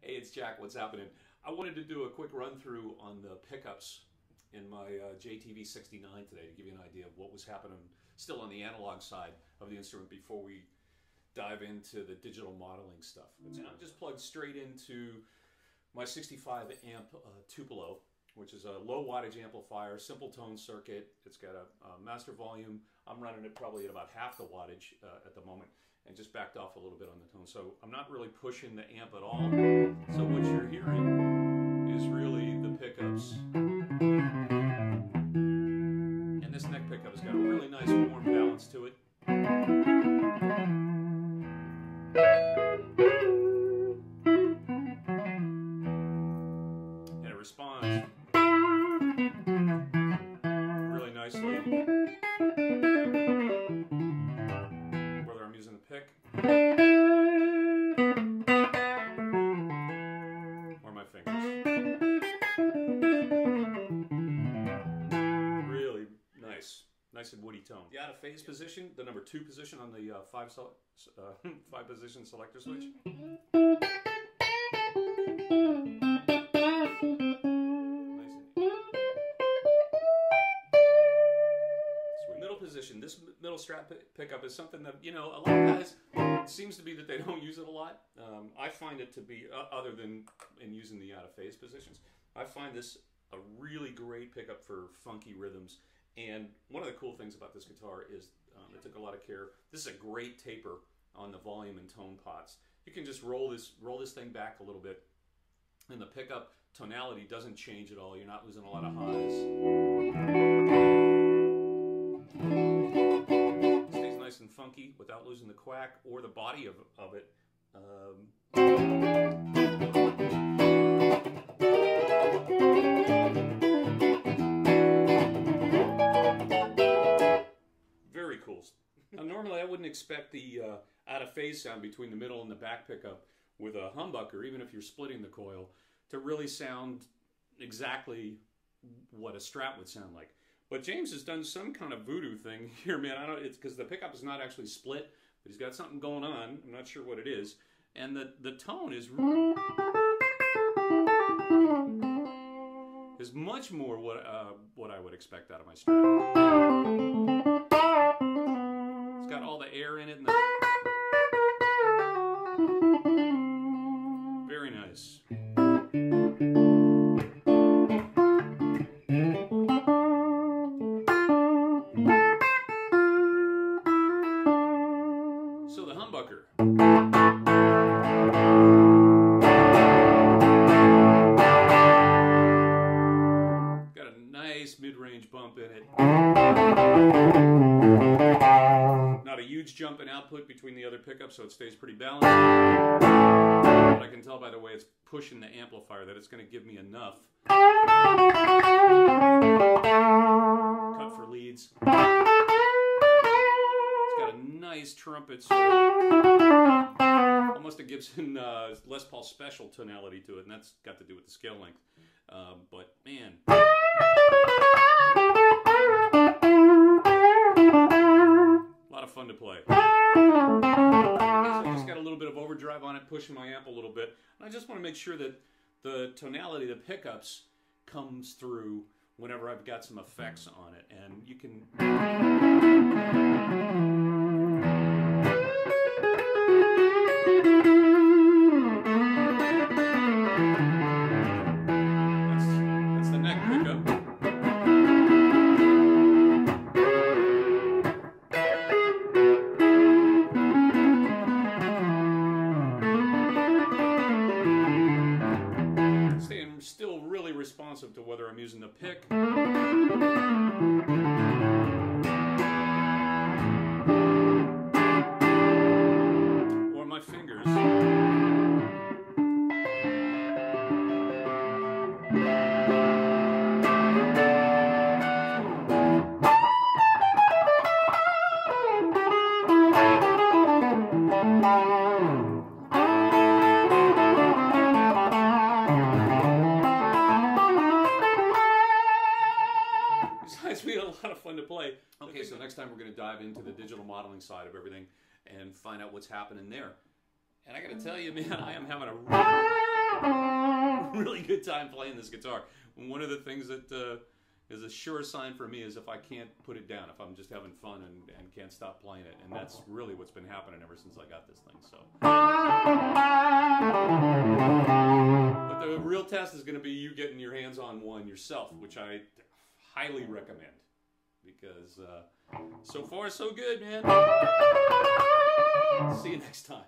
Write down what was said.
Hey, it's Jack. What's happening? I wanted to do a quick run through on the pickups in my JTV 69 today to give you an idea of what was happening still on the analog side of the instrument before we dive into the digital modeling stuff. And I'm just plugged straight into my 65 amp Tupelo, which is a low wattage amplifier, simple tone circuit. It's got a master volume. I'm running it probably at about half the wattage at the moment, and just backed off a little bit on the tone. So I'm not really pushing the amp at all. So what you're hearing is really the pickups. And this neck pickup has got a really nice warm balance to it. And it responds really nicely, whether I'm using the pick or my fingers. Really nice and woody tone. The out of phase position, the number 2 position on the 5 position selector switch. Position. This middle strap pickup is something that, you know, a lot of guys, it seems to be that they don't use it a lot. I find it to be, other than in using the out of phase positions, I find this a really great pickup for funky rhythms. And one of the cool things about this guitar is I took a lot of care. This is a great taper on the volume and tone pots. You can just roll this thing back a little bit, and the pickup tonality doesn't change at all. You're not losing a lot of highs. Stays nice and funky without losing the quack or the body of it. Very cool. Now, normally I wouldn't expect the out of phase sound between the middle and the back pickup with a humbucker, even if you're splitting the coil, to really sound exactly what a Strat would sound like. But James has done some kind of voodoo thing here, man. I don't. It's because the pickup is not actually split, but he's got something going on. I'm not sure what it is, and the tone is much more what I would expect out of my Strat. It's got all the air in it, and very nice. So the humbucker. Got a nice mid-range bump in it. Not a huge jump in output between the other pickups, so it stays pretty balanced. But I can tell by the way it's pushing the amplifier that it's going to give me enough cut for leads. Nice trumpet, sort of, almost a Gibson Les Paul Special tonality to it, and that's got to do with the scale length. But man, a lot of fun to play. I just got a little bit of overdrive on it, pushing my amp a little bit, and I just want to make sure that the tonality, the pickups, comes through whenever I've got some effects on it, and you can. That's the neck pickup. Staying still really responsive to whether I'm using the pick or my fingers. We had a lot of fun to play. Okay, so next time we're going to dive into the digital modeling side of everything and find out what's happening there. And I gotta tell you, man, I am having a really good time playing this guitar. And one of the things that is a sure sign for me is if I can't put it down, if I'm just having fun and can't stop playing it. And that's really what's been happening ever since I got this thing. So, but the real test is going to be you getting your hands on one yourself, which I highly recommend, because so far so good, man. See you next time.